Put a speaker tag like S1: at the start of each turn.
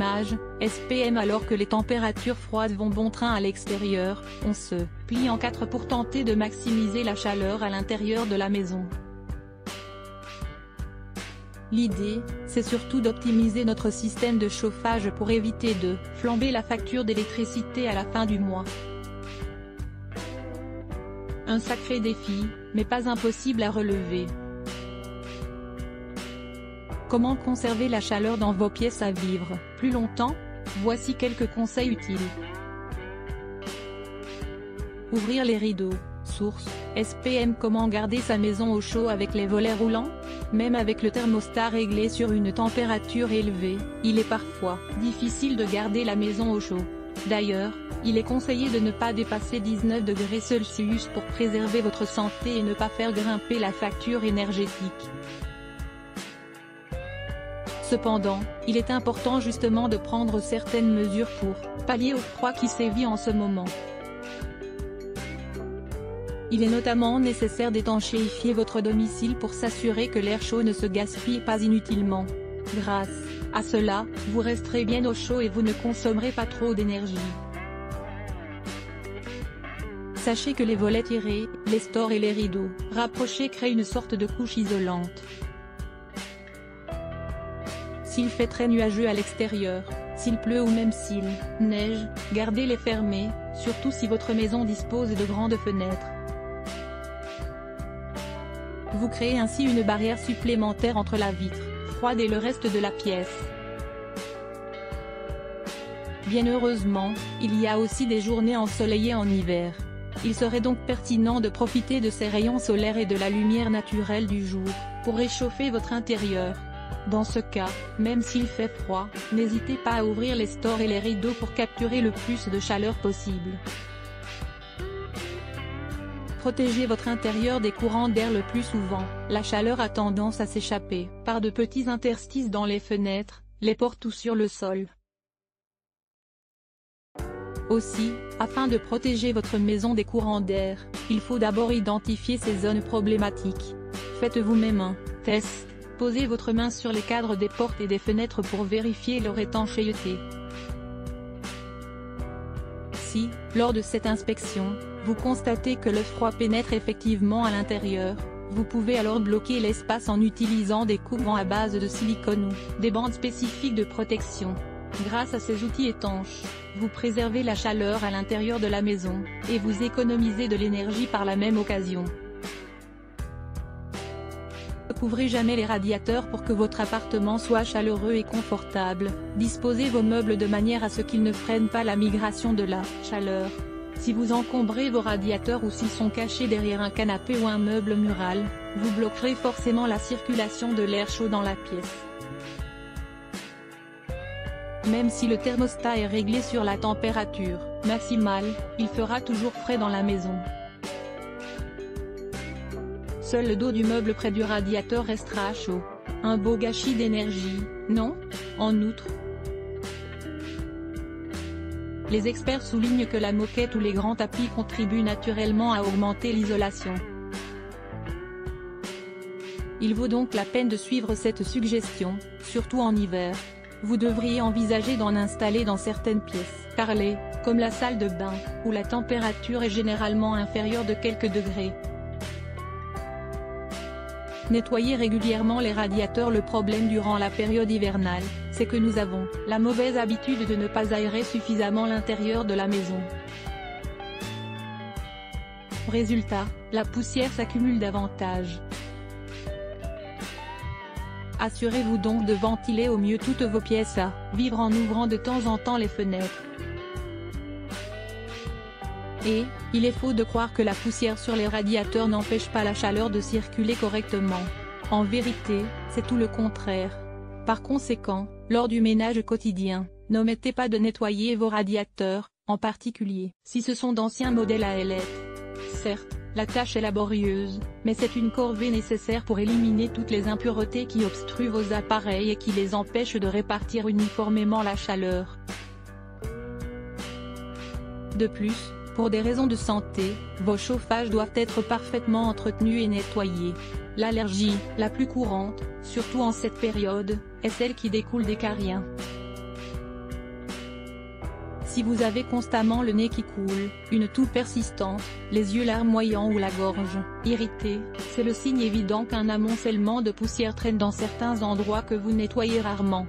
S1: image, SPM. Alors que les températures froides vont bon train à l'extérieur, on se plie en quatre pour tenter de maximiser la chaleur à l'intérieur de la maison. L'idée, c'est surtout d'optimiser notre système de chauffage pour éviter de flamber la facture d'électricité à la fin du mois. Un sacré défi, mais pas impossible à relever. Comment conserver la chaleur dans vos pièces à vivre plus longtemps? Voici quelques conseils utiles. Ouvrir les rideaux. Source, SPM. Comment garder sa maison au chaud avec les volets roulants? Même avec le thermostat réglé sur une température élevée, il est parfois difficile de garder la maison au chaud. D'ailleurs, il est conseillé de ne pas dépasser 19 degrés Celsius pour préserver votre santé et ne pas faire grimper la facture énergétique. Cependant, il est important justement de prendre certaines mesures pour pallier au froid qui sévit en ce moment. Il est notamment nécessaire d'étanchéifier votre domicile pour s'assurer que l'air chaud ne se gaspille pas inutilement. Grâce à cela, vous resterez bien au chaud et vous ne consommerez pas trop d'énergie. Sachez que les volets tirés, les stores et les rideaux rapprochés créent une sorte de couche isolante. S'il fait très nuageux à l'extérieur, s'il pleut ou même s'il neige, gardez-les fermés, surtout si votre maison dispose de grandes fenêtres. Vous créez ainsi une barrière supplémentaire entre la vitre froide et le reste de la pièce. Bien heureusement, il y a aussi des journées ensoleillées en hiver. Il serait donc pertinent de profiter de ces rayons solaires et de la lumière naturelle du jour, pour réchauffer votre intérieur. Dans ce cas, même s'il fait froid, n'hésitez pas à ouvrir les stores et les rideaux pour capturer le plus de chaleur possible. Protégez votre intérieur des courants d'air le plus souvent. La chaleur a tendance à s'échapper par de petits interstices dans les fenêtres, les portes ou sur le sol. Aussi, afin de protéger votre maison des courants d'air, il faut d'abord identifier ces zones problématiques. Faites vous-même un test. Posez votre main sur les cadres des portes et des fenêtres pour vérifier leur étanchéité. Si, lors de cette inspection, vous constatez que le froid pénètre effectivement à l'intérieur, vous pouvez alors bloquer l'espace en utilisant des coupe-vents à base de silicone ou des bandes spécifiques de protection. Grâce à ces outils étanches, vous préservez la chaleur à l'intérieur de la maison, et vous économisez de l'énergie par la même occasion. Ne couvrez jamais les radiateurs pour que votre appartement soit chaleureux et confortable. Disposez vos meubles de manière à ce qu'ils ne freinent pas la migration de la chaleur. Si vous encombrez vos radiateurs ou s'ils sont cachés derrière un canapé ou un meuble mural, vous bloquerez forcément la circulation de l'air chaud dans la pièce. Même si le thermostat est réglé sur la température maximale, il fera toujours frais dans la maison. Seul le dos du meuble près du radiateur restera chaud. Un beau gâchis d'énergie, non? En outre, les experts soulignent que la moquette ou les grands tapis contribuent naturellement à augmenter l'isolation. Il vaut donc la peine de suivre cette suggestion, surtout en hiver. Vous devriez envisager d'en installer dans certaines pièces carrelées, comme la salle de bain, où la température est généralement inférieure de quelques degrés. Nettoyez régulièrement les radiateurs. Le problème durant la période hivernale, c'est que nous avons la mauvaise habitude de ne pas aérer suffisamment l'intérieur de la maison. Résultat, la poussière s'accumule davantage. Assurez-vous donc de ventiler au mieux toutes vos pièces à vivre en ouvrant de temps en temps les fenêtres. Et, il est faux de croire que la poussière sur les radiateurs n'empêche pas la chaleur de circuler correctement. En vérité, c'est tout le contraire. Par conséquent, lors du ménage quotidien, n'omettez pas de nettoyer vos radiateurs, en particulier si ce sont d'anciens modèles à ailettes. Certes, la tâche est laborieuse, mais c'est une corvée nécessaire pour éliminer toutes les impuretés qui obstruent vos appareils et qui les empêchent de répartir uniformément la chaleur. De plus, pour des raisons de santé, vos chauffages doivent être parfaitement entretenus et nettoyés. L'allergie, la plus courante, surtout en cette période, est celle qui découle des cariens. Si vous avez constamment le nez qui coule, une toux persistante, les yeux larmoyants ou la gorge irritée, c'est le signe évident qu'un amoncellement de poussière traîne dans certains endroits que vous nettoyez rarement.